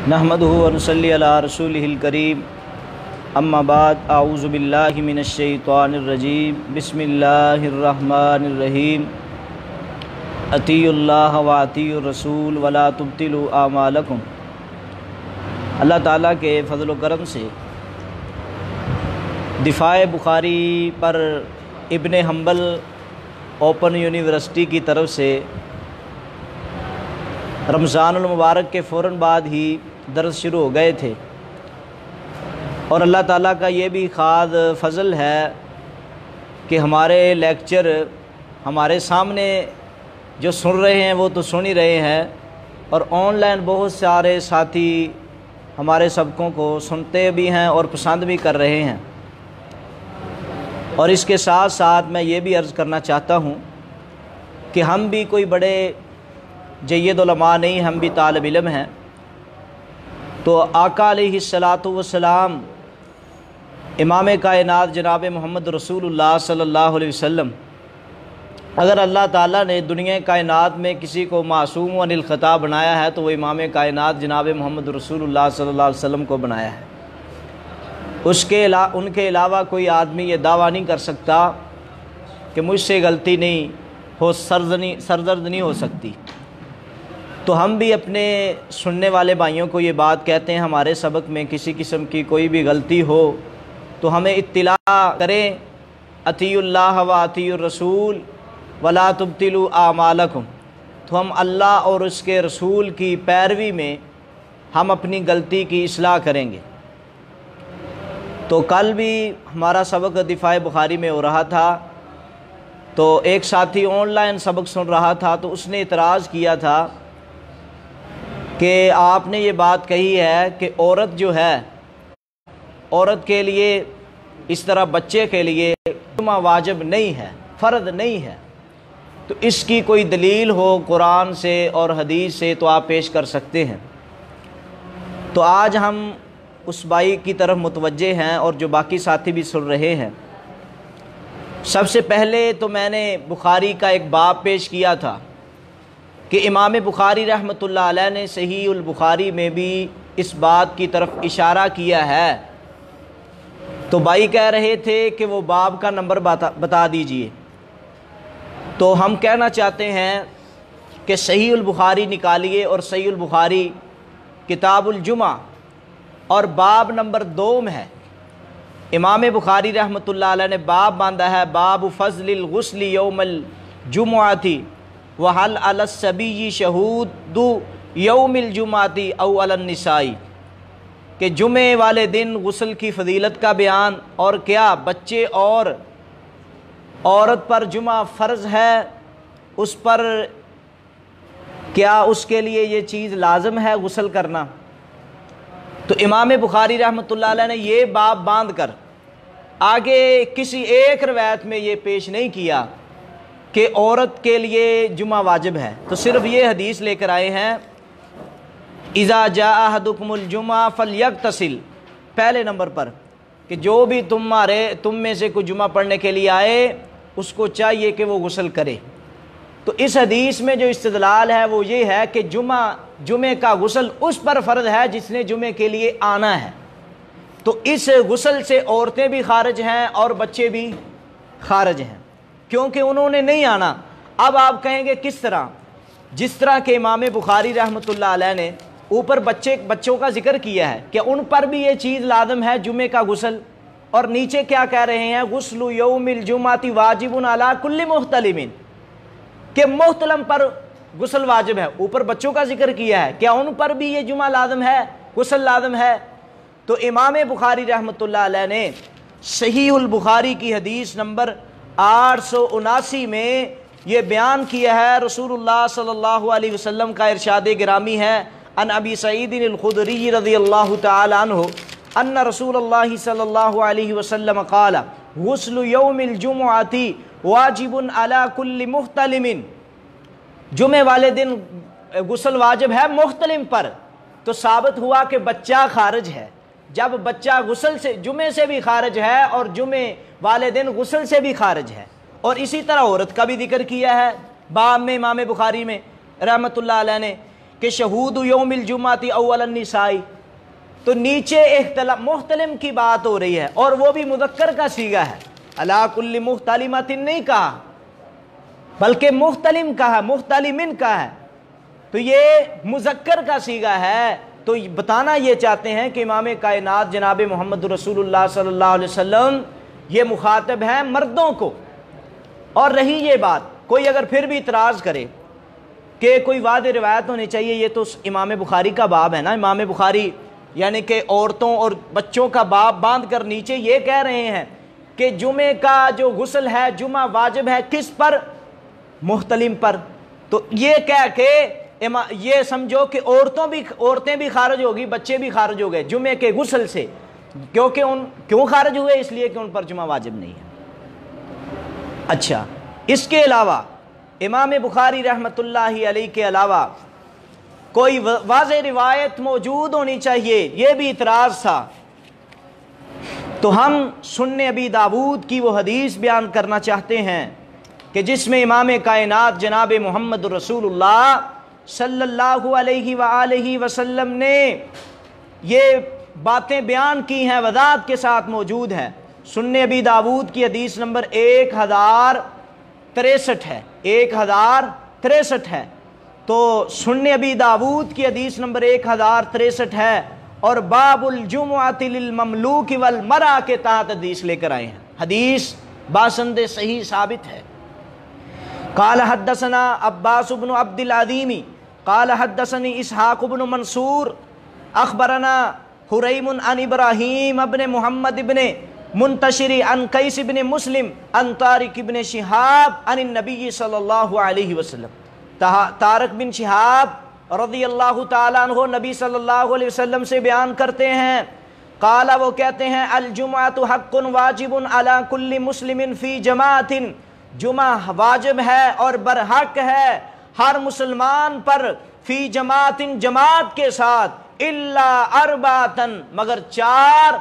نحمدہ ونصلی علی رسولہ الکریم اما بعد اعوذ باللہ من الشیطان الرجیم بسم اللہ الرحمن الرحیم اطیعوا اللہ واطیعوا الرسول ولا تبطلوا اعمالکم۔ اللہ تعالیٰ کے فضل و کرم سے دفاع بخاری پر ابن حنبل اوپن یونیورسٹی کی طرف سے رمضان المبارک کے فوراً بعد ہی درس شروع ہو گئے تھے، اور اللہ تعالیٰ کا یہ بھی خاص فضل ہے کہ ہمارے لیکچر ہمارے سامنے جو سن رہے ہیں وہ تو سن ہی رہے ہیں، اور آن لائن بہت سارے ساتھی ہمارے سبقوں کو سنتے بھی ہیں اور پسند بھی کر رہے ہیں۔ اور اس کے ساتھ ساتھ میں یہ بھی عرض کرنا چاہتا ہوں کہ ہم بھی کوئی بڑے جید علماء نہیں، ہم بھی طالب علم ہیں۔ تو آقا علیہ الصلاۃ والسلام امام کائنات جناب محمد رسول اللہ صلی اللہ علیہ وسلم، اگر اللہ تعالیٰ نے دنیا کائنات میں کسی کو معصوم عن الخطا بنایا ہے تو وہ امام کائنات جناب محمد رسول اللہ صلی اللہ علیہ وسلم کو بنایا ہے۔ ان کے علاوہ کوئی آدمی یہ دعویٰ نہیں کر سکتا کہ مجھ سے غلطی نہیں ہو، سرزد نہیں ہو سکتی۔ تو ہم بھی اپنے سننے والے بھائیوں کو یہ بات کہتے ہیں، ہمارے سبق میں کسی قسم کی کوئی بھی غلطی ہو تو ہمیں اطلاع کریں۔ اطیعوا اللہ و اطیعوا الرسول ولا تبطلوا اعمالکم، تو ہم اللہ اور اس کے رسول کی پیروی میں ہم اپنی غلطی کی اصلاح کریں گے۔ تو کل بھی ہمارا سبق دفاع بخاری میں ہو رہا تھا، تو ایک ساتھی آن لائن سبق سن رہا تھا، تو اس نے اعتراض کیا تھا کہ آپ نے یہ بات کہی ہے کہ عورت جو ہے، عورت کے لیے اس طرح بچے کے لیے جمعہ واجب نہیں ہے، فرض نہیں ہے، تو اس کی کوئی دلیل ہو قرآن سے اور حدیث سے تو آپ پیش کر سکتے ہیں۔ تو آج ہم اس بھائی کی طرف متوجہ ہیں اور جو باقی ساتھی بھی سن رہے ہیں۔ سب سے پہلے تو میں نے بخاری کا ایک باب پیش کیا تھا کہ امام بخاری رحمۃ اللہ علیہ نے صحیح البخاری میں بھی اس بات کی طرف اشارہ کیا ہے۔ تو بھائی کہہ رہے تھے کہ وہ باب کا نمبر بتا دیجئے، تو ہم کہنا چاہتے ہیں کہ صحیح البخاری نکالیے، اور صحیح البخاری کتاب الجمعہ اور باب نمبر 2 میں ہے۔ امام بخاری رحمۃ اللہ علیہ نے باب باندھا ہے، باب فضل الغسل یوم الجمعۃ وحل علی الصبی شہود یوم الجمعۃ او علی النساء، کہ جمعے والے دن غسل کی فضیلت کا بیان، اور کیا بچے اور عورت پر جمعہ فرض ہے، اس پر کیا اس کے لیے یہ چیز لازم ہے غسل کرنا۔ تو امام بخاری رحمۃ اللہ علیہ نے یہ باب باندھ کر آگے کسی ایک روایت میں یہ پیش نہیں کیا کہ عورت کے لیے جمعہ واجب ہے، تو صرف یہ حدیث لے کر آئے ہیں، اذا جاء احدکم الجمعہ فلیغتسل، پہلے نمبر پر کہ جو بھی تم میں سے کوئی جمعہ پڑھنے کے لیے آئے اس کو چاہیے کہ وہ غسل کرے۔ تو اس حدیث میں جو استدلال ہے وہ یہ ہے کہ جمعے کا غسل اس پر فرض ہے جس نے جمعے کے لیے آنا ہے، تو اس غسل سے عورتیں بھی خارج ہیں اور بچے بھی خارج ہیں، کیونکہ انہوں نے نہیں آنا۔ اب آپ کہیں گے کس طرح؟ جس طرح کہ امام بخاری رحمۃ اللہ علیہ نے اوپر بچوں کا ذکر کیا ہے کہ ان پر بھی یہ چیز لازم ہے جمعے کا غسل، اور نیچے کیا کہہ رہے ہیں، غسل یوم الجمعۃ واجب علی کل محتلم، کہ محتلم پر غسل واجب ہے۔ اوپر بچوں کا ذکر کیا ہے، کیا ان پر بھی یہ جمعہ لازم ہے، غسل لازم ہے؟ تو امام بخاری رحمۃ اللہ علیہ نے صحیح البخاری کی حدیث نمبر 879 میں یہ بیان کیا ہے، رسول اللہ صلی اللہ علیہ وسلم کا ارشاد گرامی ہے، ان ابی سعید الخدری رضی اللہ تعالی عنہ ان رسول اللہ صلی اللہ علیہ وسلم قال غسل یوم الجمعۃ واجب علی کل محتلم، جمعے والے دن غسل واجب ہے محتلم پر۔ تو ثابت ہوا کہ بچہ خارج ہے، جب بچہ غسل سے جمعے سے بھی خارج ہے اور جمعے والے دن غسل سے بھی خارج ہے، اور اسی طرح عورت کا بھی ذکر کیا ہے باب میں امام بخاری میں رحمۃ اللہ علیہ نے کہ شہود یوم الجمعۃ اول النساء، تو نیچے محتلم کی بات ہو رہی ہے، اور وہ بھی مذکر کا صیغہ ہے، علی کل محتلمۃ نہیں کہا بلکہ محتلم کہا، محتلمن کا ہے، تو یہ مذکر کا صیغہ ہے۔ تو بتانا یہ چاہتے ہیں کہ امام کائنات جناب محمد رسول اللہ صلی اللہ علیہ وسلم یہ مخاطب ہیں مردوں کو۔ اور رہی یہ بات، کوئی اگر پھر بھی اعتراض کرے کہ کوئی واضح روایت ہونی چاہیے، یہ تو امام بخاری کا باب ہے نا، امام بخاری یعنی کہ عورتوں اور بچوں کا باب باندھ کر نیچے یہ کہہ رہے ہیں کہ جمعے کا جو غسل ہے، جمعہ واجب ہے کس پر؟ محتلم پر۔ تو یہ کہہ کے یہ سمجھو کہ عورتیں بھی خارج ہوگی، بچے بھی خارج ہو گئے جمعے کے غسل سے، کیونکہ کیوں خارج ہوئے؟ اس لیے کہ ان پر جمعہ واجب نہیں ہے۔ اچھا، اس کے علاوہ امام بخاری رحمۃ اللہ علیہ کے علاوہ کوئی واضح روایت موجود ہونی چاہیے، یہ بھی اعتراض تھا۔ تو ہم سنن ابی داود کی وہ حدیث بیان کرنا چاہتے ہیں کہ جس میں امام کائنات جناب محمد رسول اللہ صلی اللہ علیہ وآلہ وسلم نے یہ باتیں بیان کی ہیں، وضاحت کے ساتھ موجود ہے۔ سنن ابی داود کی حدیث نمبر 1063 ہے، 1063 ہے۔ تو سنن ابی داود کی حدیث نمبر 1063 ہے، اور باب الجمعۃ للمملوک والمرأة کے تحت حدیث لے کر آئے ہیں۔ حدیث باسند صحیح ثابت ہے۔ قال حدثنا عباس بن عبد العظیم قال حدثني اسحاق بن منصور اخبرنا حریم عن ابراہیم ابن محمد ابن منتشر عن قیس بن مسلم عن طارق بن شہاب عن النبی صلی اللہ علیہ وسلم۔ طارق بن شہاب رضی اللہ تعالیٰ عنہ نبی صلی اللہ علیہ وسلم سے بیان کرتے ہیں، قال وہ کہتے ہیں الجمعۃ حق واجب علی کل مسلم فی جماعۃ، جمعہ واجب ہے اور برحق ہے ہر مسلمان پر، فی جماعت جماعت کے ساتھ، الا اربعۃ مگر 4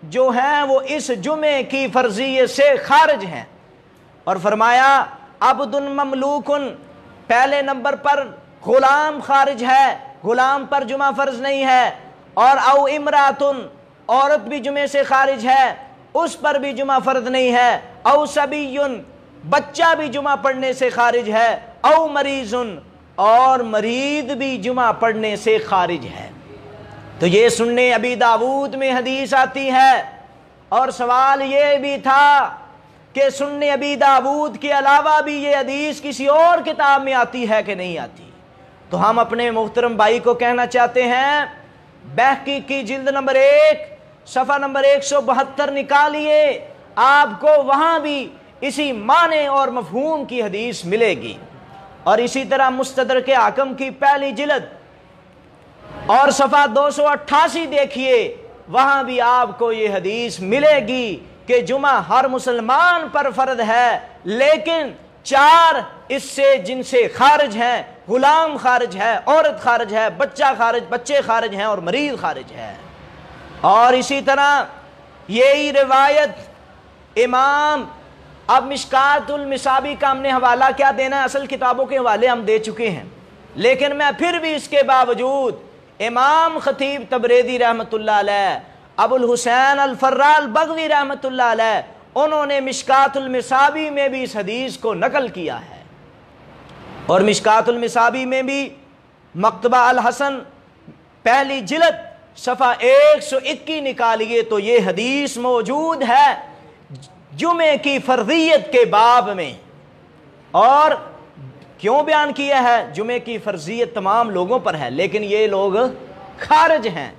جو ہیں وہ اس جمعے کی فرضیت سے خارج ہیں۔ اور فرمایا عبد مملوک، پہلے نمبر پر غلام خارج ہے، غلام پر جمعہ فرض نہیں ہے، اور او امرات، عورت بھی جمعے سے خارج ہے، اس پر بھی جمعہ فرض نہیں ہے، او صبی، بچہ بھی جمعہ پڑھنے سے خارج ہے، او مریض، اور مریض بھی جمعہ پڑھنے سے خارج ہے۔ تو یہ سنن ابی داود میں حدیث آتی ہے، اور سوال یہ بھی تھا کہ سنن ابی داود کے علاوہ بھی یہ حدیث کسی اور کتاب میں آتی ہے کہ نہیں آتی؟ تو ہم اپنے محترم بھائی کو کہنا چاہتے ہیں بہقی کی جلد نمبر 1 صفحہ نمبر 172 نکالیے، آپ کو وہاں بھی اسی معنی اور مفہوم کی حدیث ملے گی۔ اور اسی طرح مستدرک حاکم کی پہلی جلد اور صفحہ 288 دیکھیے، وہاں بھی آپ کو یہ حدیث ملے گی کہ جمعہ ہر مسلمان پر فرض ہے، لیکن 4 اس سے جن سے خارج ہیں، غلام خارج ہے، عورت خارج ہے، بچے خارج ہیں، اور مریض خارج ہے۔ اور اسی طرح یہی روایت امام، اب مشکات المصابی کا ہم نے حوالہ کیا دینا ہے، اصل کتابوں کے حوالے ہم دے چکے ہیں، لیکن میں پھر بھی اس کے باوجود امام خطیب تبریزی رحمۃ اللہ علیہ، ابو الحسین الفراء البغوی رحمۃ اللہ علیہ، انہوں نے مشکات المصابی میں بھی اس حدیث کو نقل کیا ہے۔ اور مشکات المصابی میں بھی مکتبہ الحسن پہلی جلد صفحہ 121 نکالیے تو یہ حدیث موجود ہے جمعے کی فرضیت کے باب میں۔ اور کیوں بیان کیا ہے؟ جمعے کی فرضیت تمام لوگوں پر ہے، لیکن یہ لوگ خارج ہیں۔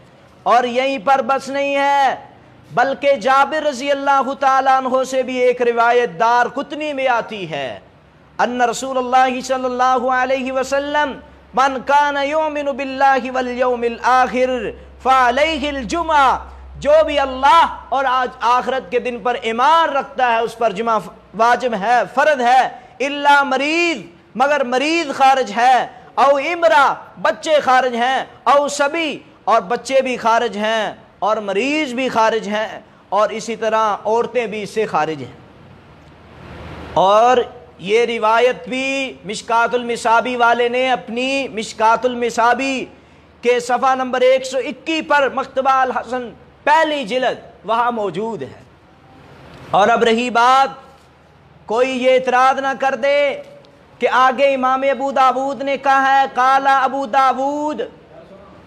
اور یہیں پر بس نہیں ہے، بلکہ جابر رضی اللہ تعالیٰ عنہ سے بھی ایک روایت دار قطنی میں آتی ہے، ان رسول اللہ صلی اللہ علیہ وسلم من کان یؤمن باللہ والیوم الآخر فعلیہ الجمعہ، جو بھی اللہ اور آج آخرت کے دن پر ایمان رکھتا ہے اس پر جمعہ واجب ہے، فرض ہے، الا مریض مگر مریض خارج ہے، او امرا بچے خارج ہیں، او سبی اور بچے بھی خارج ہیں، اور مریض بھی خارج ہیں، اور اسی طرح عورتیں بھی اس سے خارج ہیں۔ اور یہ روایت بھی مشکات المصابی والے نے اپنی مشکات المصابی کے صفحہ نمبر 121 پر مکتبہ الحسن پہلی جلد وہاں موجود ہے۔ اور اب رہی بات، کوئی یہ اعتراض نہ کر دے کہ آگے امام ابو داود نے کہا ہے قالا ابو داود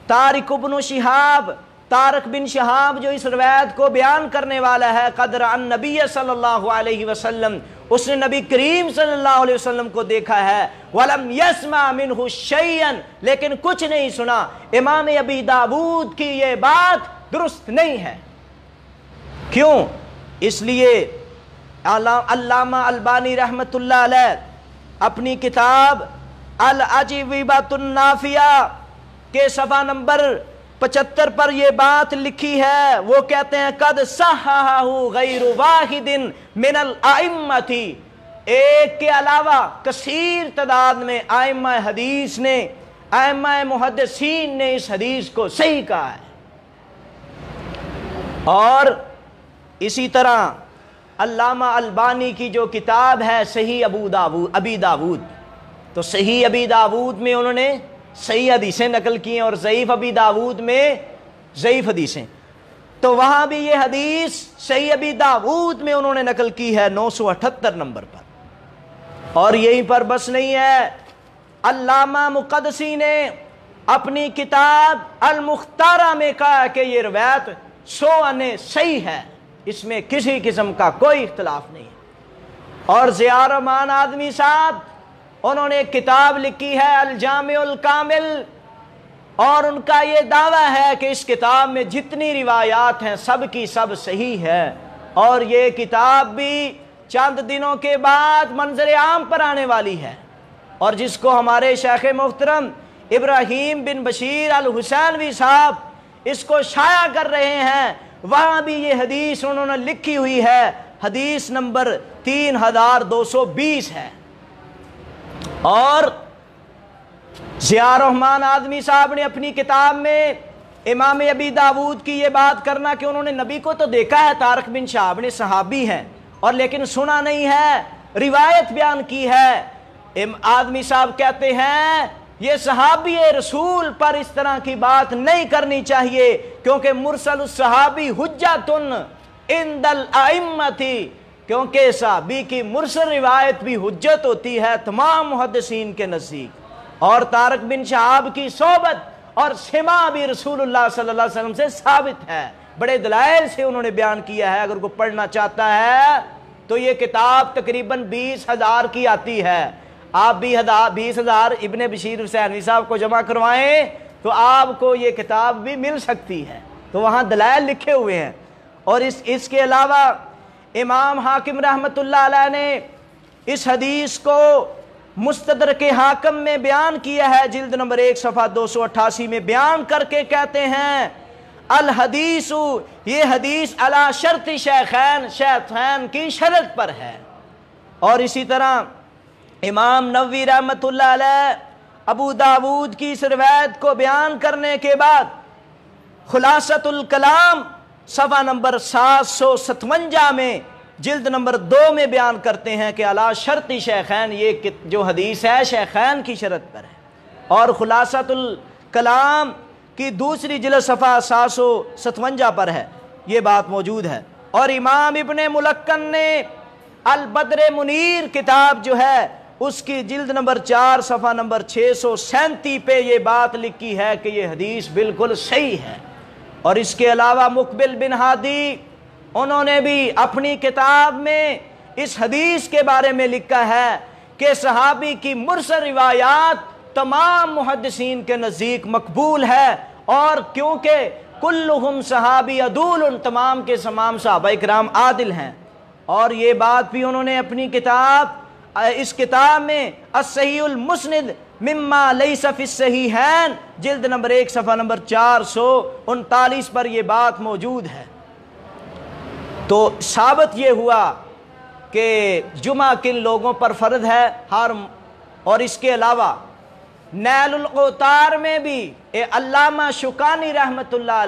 طارق بن شہاب، طارق بن شہاب جو اس روایت کو بیان کرنے والا ہے، قدر عن نبی صلی اللہ علیہ وسلم، اس نے نبی کریم صلی اللہ علیہ وسلم کو دیکھا ہے، وَلَمْ يَسْمَعْ مِنْهُ شَيْئًا، لیکن کچھ نہیں سنا۔ امام ابی داود کی یہ بات درست نہیں ہے۔ کیوں؟ اس لیے علامہ البانی رحمۃ اللہ علیہ اپنی کتاب الأجوبۃ النافیہ کے صفحہ نمبر 75 پر یہ بات لکھی ہے، وہ کہتے ہیں قد صححہ غیر واحد من الائمۃ، ایک کے علاوہ کثیر تعداد میں ائمہ حدیث نے، ائمہ محدثین نے اس حدیث کو صحیح کہا ہے۔ اور اسی طرح علامہ البانی کی جو کتاب ہے صحیح ابی داود، تو صحیح ابی داود میں انہوں نے صحیح حدیثیں نقل کی ہیں اور ضعیف ابی داود میں ضعیف حدیثیں، تو وہاں بھی یہ حدیث صحیح ابی داود میں انہوں نے نقل کی ہے 978 نمبر پر۔ اور یہیں پر بس نہیں ہے، علامہ مقدسی نے اپنی کتاب المختارہ میں کہا کہ یہ روایت 100 صحیح ہے، اس میں کسی قسم کا کوئی اختلاف نہیں ہے۔ اور ضیاء الرحمن آدمی صاحب، انہوں نے ایک کتاب لکھی ہے الجامع الکامل، اور ان کا یہ دعویٰ ہے کہ اس کتاب میں جتنی روایات ہیں سب کی سب صحیح ہے، اور یہ کتاب بھی چند دنوں کے بعد منظر عام پر آنے والی ہے، اور جس کو ہمارے شیخ محترم ابراہیم بن بشیر الحسینوی صاحب اس کو شائع کر رہے ہیں، وہاں بھی یہ حدیث انہوں نے لکھی ہوئی ہے، حدیث نمبر 3220 ہے۔ اور ضیاء الرحمن آدمی صاحب نے اپنی کتاب میں امام ابی داود کی یہ بات کرنا کہ انہوں نے نبی کو تو دیکھا ہے، طارق بن شہاب نے، صحابی ہیں، اور لیکن سنا نہیں ہے، روایت بیان کی ہے۔ آدمی صاحب کہتے ہیں یہ صحابی رسول پر اس طرح کی بات نہیں کرنی چاہیے، کیونکہ مرسل الصحابی حجۃ عند الائمۃ، کیونکہ صحابی کی مرسل روایت بھی حجت ہوتی ہے تمام محدثین کے نزدیک، اور طارق بن شہاب کی صحبت اور سماع بھی رسول اللہ صلی اللہ علیہ وسلم سے ثابت ہے، بڑے دلائل سے انہوں نے بیان کیا ہے۔ اگر کوئی پڑھنا چاہتا ہے تو یہ کتاب تقریباً 20,000 کی آتی ہے، آپ بھی 20,000 ابن بشیر حسینوی صاحب کو جمع کروائیں تو آپ کو یہ کتاب بھی مل سکتی ہے، تو وہاں دلائل لکھے ہوئے ہیں۔ اور اس کے علاوہ امام حاکم رحمۃ اللہ علیہ نے اس حدیث کو مستدرک حاکم میں بیان کیا ہے، جلد نمبر 1 صفحہ 288 میں بیان کر کے کہتے ہیں الحدیث، یہ حدیث علی شرط شیخین، شیخین کی شرط پر ہے۔ اور اسی طرح امام نووی رحمۃ اللہ علیہ ابو داود کی اس روایت کو بیان کرنے کے بعد خلاصۃ الکلام صفحہ نمبر 757 میں جلد نمبر 2 میں بیان کرتے ہیں کہ علی شرط شیخین، یہ جو حدیث ہے شیخین کی شرط پر ہے، اور خلاصۃ الکلام کی دوسری جلد صفحہ 757 پر ہے، یہ بات موجود ہے۔ اور امام ابن ملکن نے البدر منیر کتاب جو ہے اس کی جلد نمبر 4 صفحہ نمبر 637 پہ یہ بات لکھی ہے کہ یہ حدیث بالکل صحیح ہے۔ اور اس کے علاوہ مقبل بن ہادی، انہوں نے بھی اپنی کتاب میں اس حدیث کے بارے میں لکھا ہے کہ صحابی کی مرسل روایات تمام محدثین کے نزدیک مقبول ہے، اور کیونکہ کلہم صحابی عدول، تمام کے تمام صحابہ اکرام عادل ہیں۔ اور یہ بات بھی انہوں نے اپنی کتاب، اس کتاب میں الصحیح المسند مما لیس فی الصحیحین جلد نمبر 1 صفحہ نمبر 439 پر یہ بات موجود ہے۔ تو ثابت یہ ہوا کہ جمعہ کن لوگوں پر فرض ہے اور اس کے علاوہ نیل القطار میں بھی علامہ شوکانی رحمۃ اللہ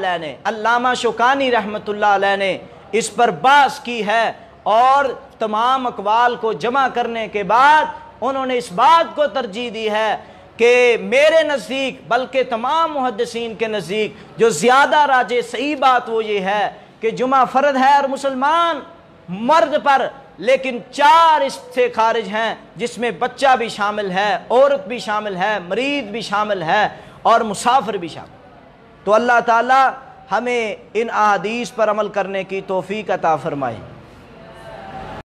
علیہ نے اس پر بحث کی ہے، اور تمام اقوال کو جمع کرنے کے بعد انہوں نے اس بات کو ترجیح دی ہے کہ میرے نزدیک بلکہ تمام محدثین کے نزدیک جو زیادہ راجح صحیح بات وہ یہ ہے کہ جمعہ فرض ہے اور مسلمان مرد پر، لیکن 4 اس سے خارج ہیں جس میں بچہ بھی شامل ہے، عورت بھی شامل ہے، مریض بھی شامل ہے اور مسافر بھی شامل۔ تو اللہ تعالی ہمیں ان احادیث پر عمل کرنے کی توفیق عطا فرمائے۔